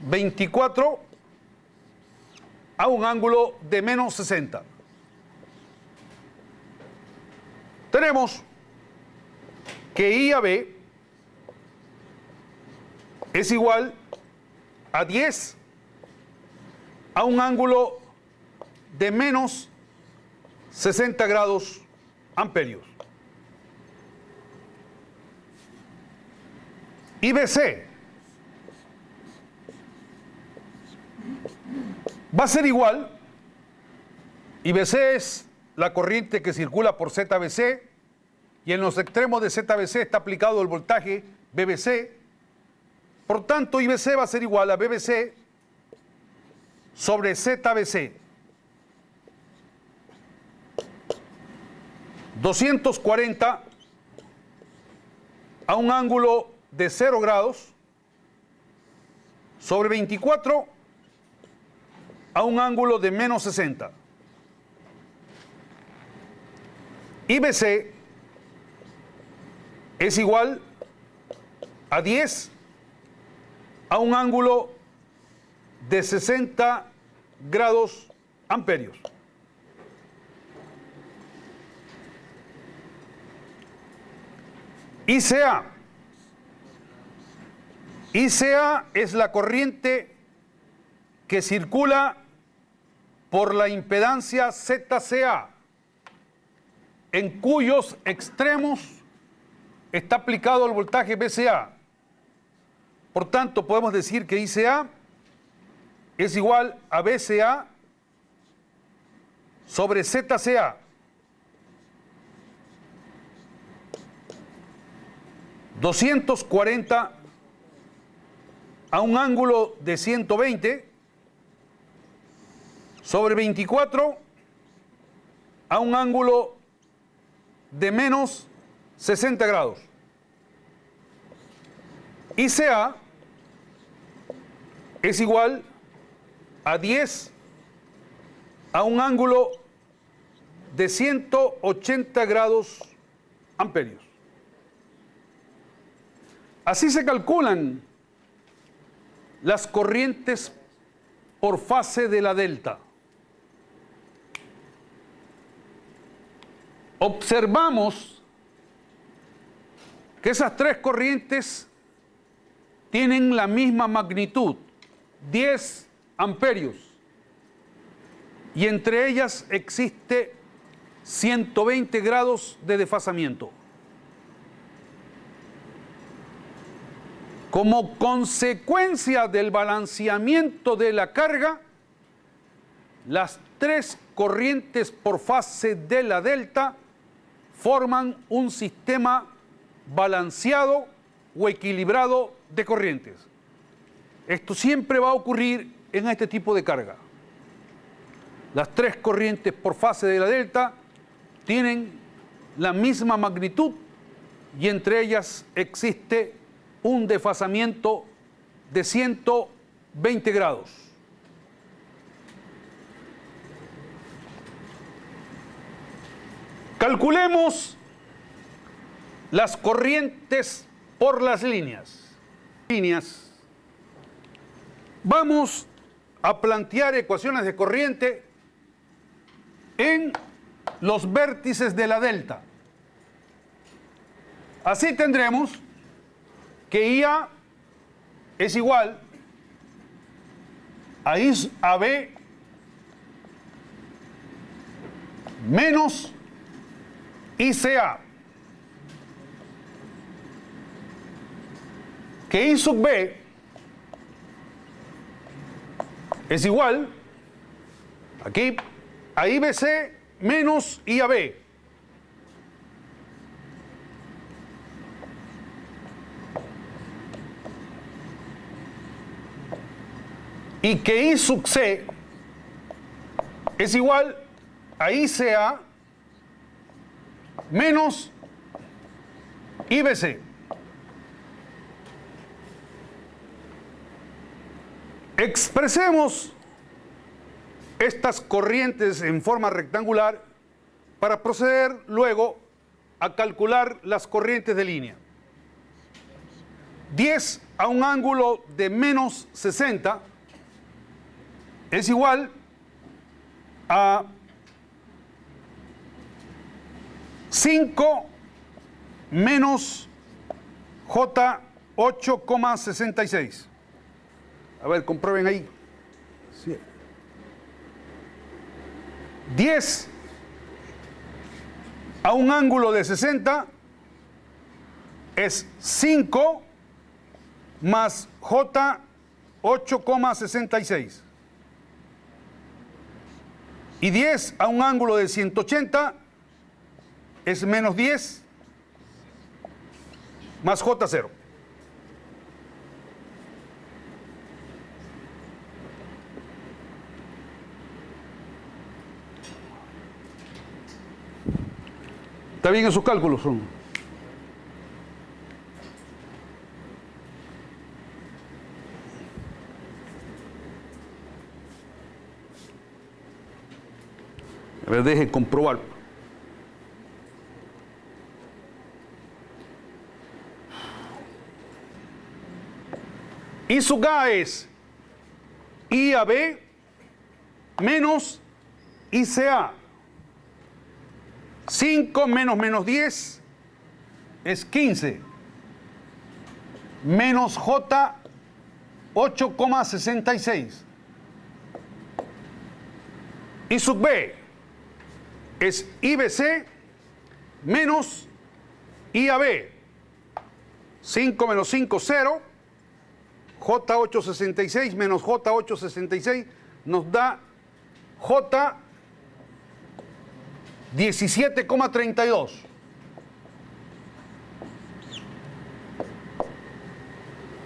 24 a un ángulo de menos 60. Tenemos que I a B es igual a 10 a un ángulo de menos 60 grados amperios. Y BC va a ser igual, y BC es la corriente que circula por ZBC, y en los extremos de ZBC está aplicado el voltaje BBC. Por tanto, IBC va a ser igual a BBC sobre ZBC. 240 a un ángulo de 0 grados sobre 24 a un ángulo de menos 60. IBC es igual a 10 a un ángulo de 60 grados amperios. ICA es la corriente que circula por la impedancia ZCA, en cuyos extremos está aplicado el voltaje BCA. Por tanto, podemos decir que ICA es igual a BCA sobre ZCA. 240 a un ángulo de 120 sobre 24 a un ángulo de menos 60 grados. ICA es igual a 10 a un ángulo de 180 grados amperios. Así se calculan las corrientes por fase de la delta. Observamos que esas tres corrientes tienen la misma magnitud, 10 amperios, y entre ellas existe 120 grados de desfasamiento. Como consecuencia del balanceamiento de la carga, las tres corrientes por fase de la delta forman un sistema balanceado o equilibrado de corrientes. Esto siempre va a ocurrir en este tipo de carga. Las tres corrientes por fase de la delta tienen la misma magnitud y entre ellas existe un desfasamiento de 120 grados. Calculemos las corrientes por las líneas. Vamos a plantear ecuaciones de corriente en los vértices de la delta. Así tendremos que IA es igual a I a B menos ICA, que I sub B es igual aquí a IBC menos IAB. Y que I sub C es igual a ICA menos IBC. Expresemos estas corrientes en forma rectangular para proceder luego a calcular las corrientes de línea. 10 a un ángulo de menos 60 es igual a 5 menos J 8,66. A ver, comprueben ahí. 10 a un ángulo de 60 es 5 más J 8,66. Y 10 a un ángulo de 180 es menos 10 más J0. ¿Está bien en sus cálculos? A ver, deje comprobar. Y su K es IAB menos ICA. 5 menos menos 10 es 15. Menos J 8,66. Y sub B es IBC menos IAB. 5 menos 5, 0. J 866 menos J 866 nos da J 17,32.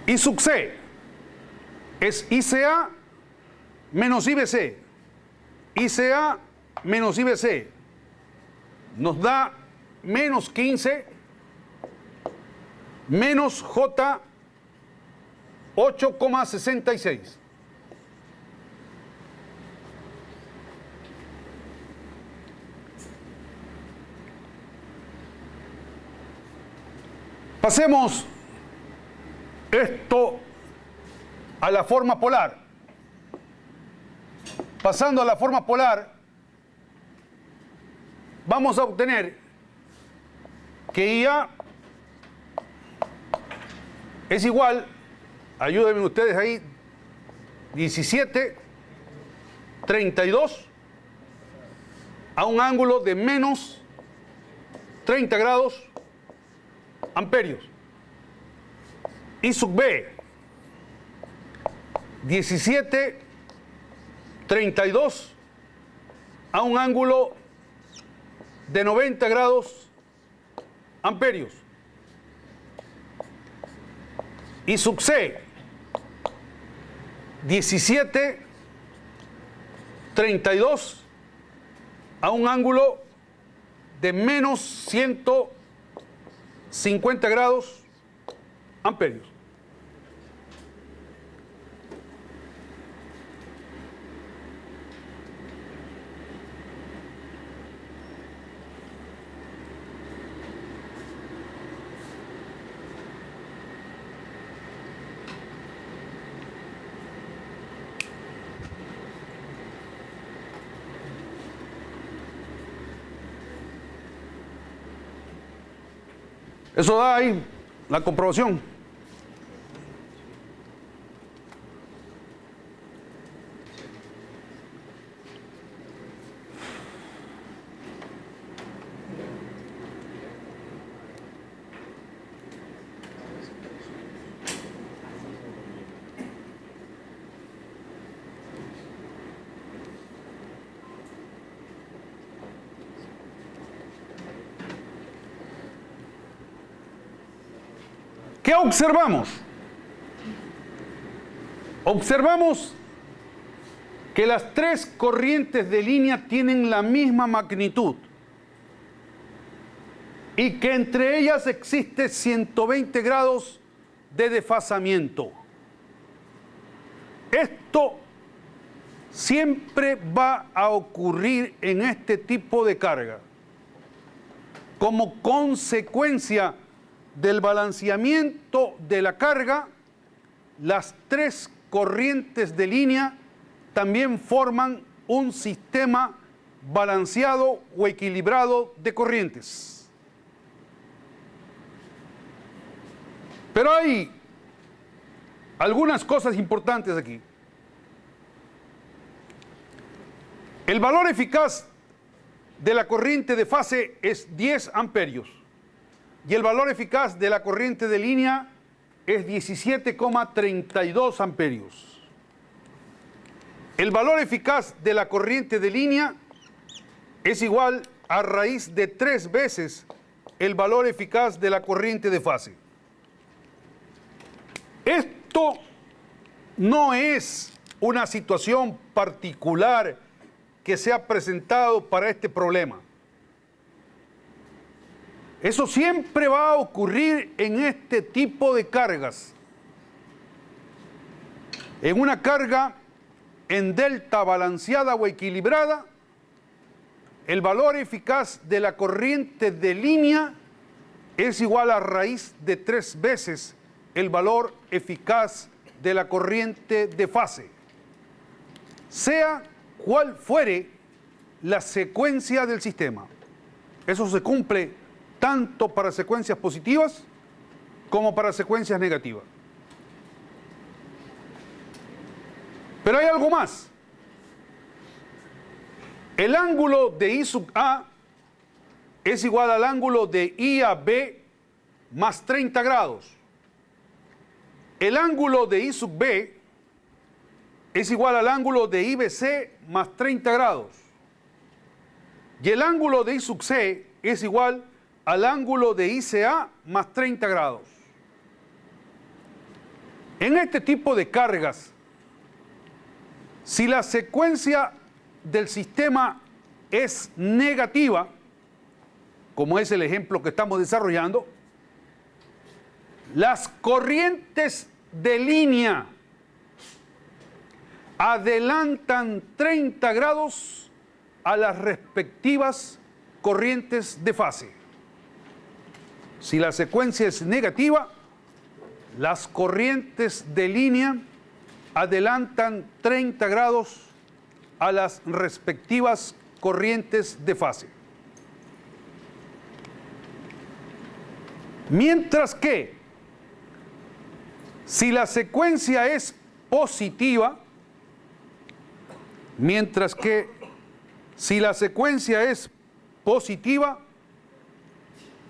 Y sub C es ICA menos IBC. ICA menos IBC nos da menos 15 menos J 8,66. Pasemos esto a la forma polar. Pasando a la forma polar, vamos a obtener que IA es igual, ayúdenme ustedes ahí, 17,32 a un ángulo de menos 30 grados amperios. Y sub B, 17,32 a un ángulo de 90 grados amperios. Y sub C, 17,32 a un ángulo de menos 150 grados amperios. Eso da ahí la comprobación. ¿Qué observamos? Observamos que las tres corrientes de línea tienen la misma magnitud y que entre ellas existe 120 grados de desfasamiento. Esto siempre va a ocurrir en este tipo de carga como consecuencia del balanceamiento de la carga las tres corrientes de línea también forman un sistema balanceado o equilibrado de corrientes. Pero hay algunas cosas importantes aquí. El valor eficaz de la corriente de fase es 10 amperios y el valor eficaz de la corriente de línea es 17,32 amperios. El valor eficaz de la corriente de línea es igual a raíz de 3 veces el valor eficaz de la corriente de fase. Esto no es una situación particular que se ha presentado para este problema. Eso siempre va a ocurrir en este tipo de cargas. En una carga en delta balanceada o equilibrada, el valor eficaz de la corriente de línea es igual a raíz de 3 veces el valor eficaz de la corriente de fase, sea cual fuere la secuencia del sistema. Eso se cumple tanto para secuencias positivas como para secuencias negativas. Pero hay algo más. El ángulo de I sub A es igual al ángulo de I a B más 30 grados. El ángulo de I sub B es igual al ángulo de IBC más 30 grados. Y el ángulo de I sub C es igual al ángulo de ICA más 30 grados. En este tipo de cargas, si la secuencia del sistema es negativa, como es el ejemplo que estamos desarrollando, las corrientes de línea adelantan 30 grados a las respectivas corrientes de fase. Si la secuencia es negativa, las corrientes de línea adelantan 30 grados a las respectivas corrientes de fase. Mientras que, si la secuencia es positiva,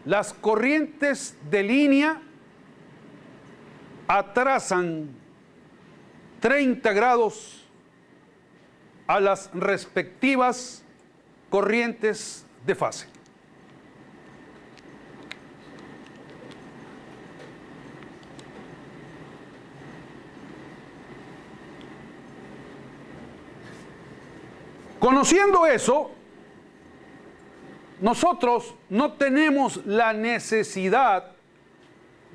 las corrientes de línea atrasan 30 grados a las respectivas corrientes de fase. Conociendo eso, nosotros no tenemos la necesidad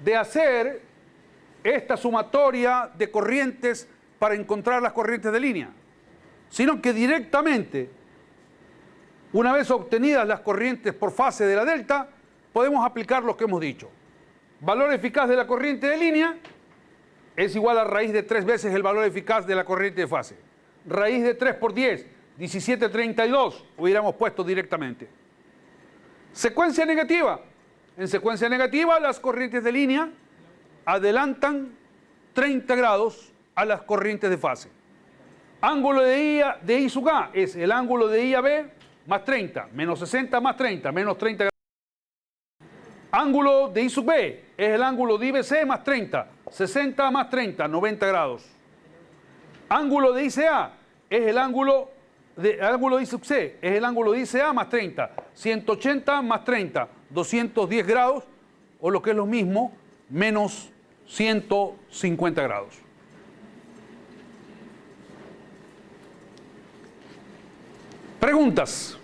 de hacer esta sumatoria de corrientes para encontrar las corrientes de línea, sino que directamente, una vez obtenidas las corrientes por fase de la delta, podemos aplicar lo que hemos dicho. Valor eficaz de la corriente de línea es igual a raíz de 3 veces el valor eficaz de la corriente de fase. Raíz de 3 por 10, 17,32, hubiéramos puesto directamente. Secuencia negativa. En secuencia negativa, las corrientes de línea adelantan 30 grados a las corrientes de fase. Ángulo de I sub A es el ángulo de I a B más 30, menos 60 más 30, menos 30 grados. Ángulo de I sub B es el ángulo de IBC más 30, 60 más 30, 90 grados. Ángulo de ICA es el ángulo de I sub C, es el ángulo de ICA más 30, 180 más 30, 210 grados, o lo que es lo mismo, menos 150 grados. Preguntas.